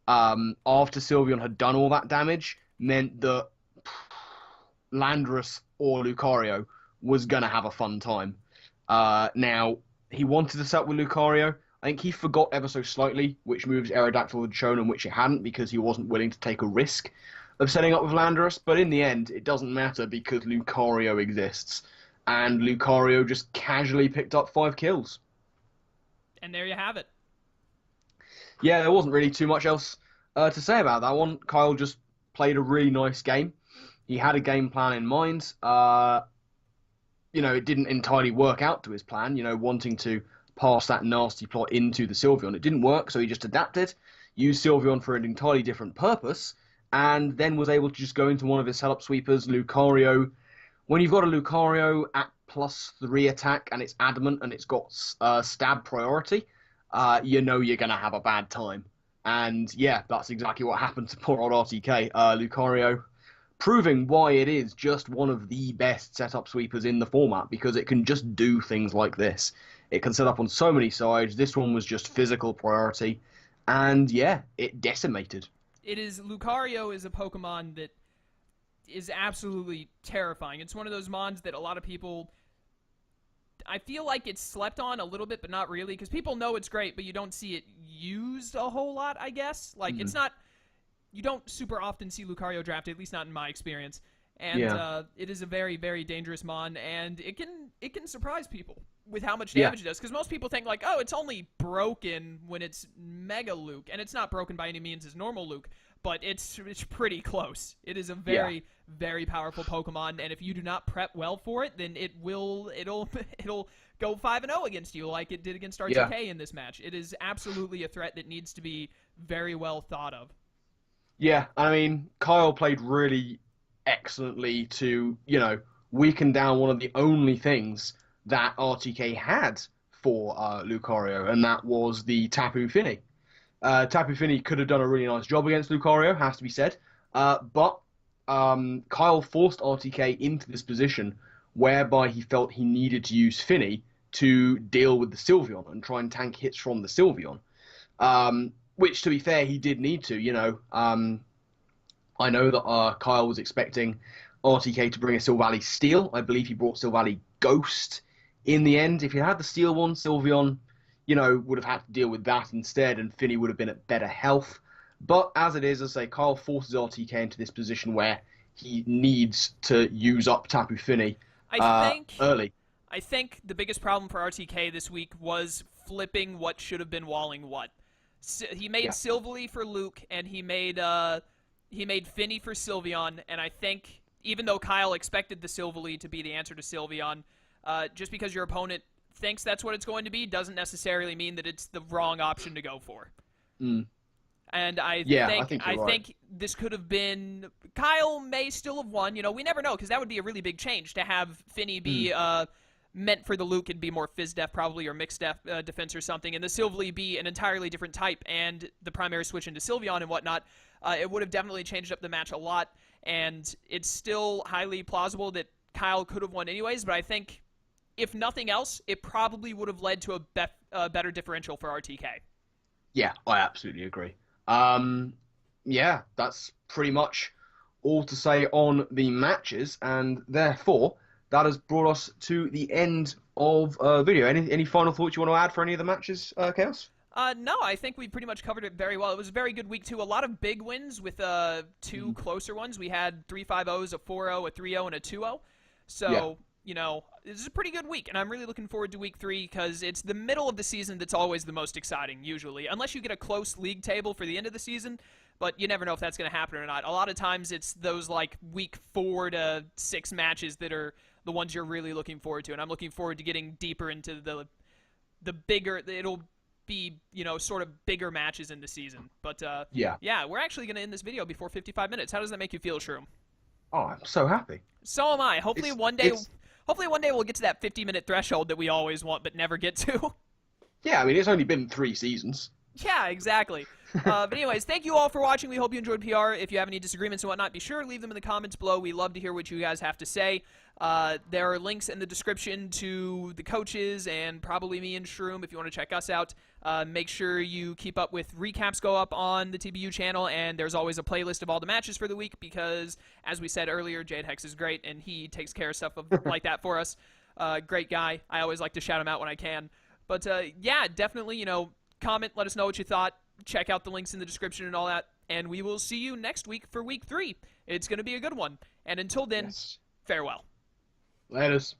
after Sylveon had done all that damage meant that Landorus or Lucario was going to have a fun time. Now, he wanted to set up with Lucario. I think he forgot ever so slightly which moves Aerodactyl had shown and which it hadn't, because he wasn't willing to take a risk of setting up with Landorus. But in the end, it doesn't matter, because Lucario exists. And Lucario just casually picked up 5 kills. And there you have it. Yeah, there wasn't really too much else to say about that one. Kyle just played a really nice game. He had a game plan in mind. It didn't entirely work out to his plan, wanting to pass that nasty plot into the Sylveon. It didn't work, so he just adapted, used Sylveon for an entirely different purpose, and then was able to just go into one of his setup sweepers, Lucario. When you've got a Lucario at +3 attack and it's adamant and it's got stab priority, you're going to have a bad time. And yeah, that's exactly what happened to poor old RTK. Lucario proving why it is just one of the best setup sweepers in the format, because it can just do things like this. It can set up on so many sides. This one was just physical priority, and yeah, it decimated. Lucario is a Pokemon that is absolutely terrifying. It's one of those mons that a lot of people, I feel like it's slept on a little bit, but not really, because people know it's great, but you don't see it used a whole lot, I guess. Like, it's not, you don't super often see Lucario drafted, at least not in my experience. And Yeah. it is a very, very dangerous mon, and it can surprise people with how much damage it does. Because most people think, like, oh, it's only broken when it's Mega Luke, and it's not broken by any means as normal Luke, but it's pretty close. It is a very, very powerful Pokemon, and if you do not prep well for it, then it'll go 5-0 against you, like it did against RTK in this match. It is absolutely a threat that needs to be very well thought of. Yeah, I mean, Kyle played really excellently to, weaken down one of the only things that RTK had for Lucario, and that was the Tapu Fini. Tapu Fini could have done a really nice job against Lucario, has to be said, but Kyle forced RTK into this position whereby he felt he needed to use Fini to deal with the Sylveon and try and tank hits from the Sylveon. Which, to be fair, he did need to. I know that Kyle was expecting RTK to bring a Silvally Steel. I believe he brought Silvally Ghost in the end. If he had the Steel one, Sylveon, would have had to deal with that instead, and Finny would have been at better health. But as it is, as I say, Kyle forces RTK into this position where he needs to use up Tapu Fini early. I think the biggest problem for RTK this week was flipping what should have been walling what. He made Silvally for Luke, and he made Finny for Sylveon, and I think, even though Kyle expected the Silvally to be the answer to Sylveon, just because your opponent thinks that's what it's going to be doesn't necessarily mean that it's the wrong option to go for. And I think this could have been, Kyle may still have won. We never know, because that would be a really big change to have Finny be meant for the Luke and be more Fizz Def probably, or Mixed Def defense or something, and the Silvally be an entirely different type, and the primary switch into Sylveon and whatnot. It would have definitely changed up the match a lot, and it's still highly plausible that Kyle could have won anyways, but I think, if nothing else, it probably would have led to a better differential for RTK. Yeah, I absolutely agree. Yeah, that's pretty much all to say on the matches, and therefore that has brought us to the end of video. Any final thoughts you want to add for any of the matches, Chaos? No, I think we pretty much covered it very well. It was a very good week, too. A lot of big wins with two closer ones. We had 3 5-0s, a 4-0, a 3-0, and a 2-0. So, this is a pretty good week, and I'm really looking forward to week 3 because it's the middle of the season that's always the most exciting, usually. Unless you get a close league table for the end of the season, but you never know if that's going to happen or not. A lot of times it's those, like, week 4 to 6 matches that are the ones you're really looking forward to, and I'm looking forward to getting deeper into the bigger, it'll be, sort of bigger matches in the season. But, yeah, we're actually going to end this video before 55 minutes. How does that make you feel, Shroom? Oh, I'm so happy. So am I. Hopefully one day we'll get to that 50-minute threshold that we always want but never get to. Yeah, I mean, it's only been 3 seasons. Yeah, exactly. But anyways, thank you all for watching. We hope you enjoyed PR. If you have any disagreements and whatnot, be sure to leave them in the comments below. We love to hear what you guys have to say. There are links in the description to the coaches and probably me and Shroom if you want to check us out. Make sure you keep up with recaps go up on the TBU channel, and there's always a playlist of all the matches for the week because, as we said earlier, Jade Hex is great, and he takes care of stuff like that for us. Great guy. I always like to shout him out when I can. But, yeah, definitely, comment, let us know what you thought. Check out the links in the description and all that, and we will see you next week for week 3. It's going to be a good one. And until then, farewell. Laters.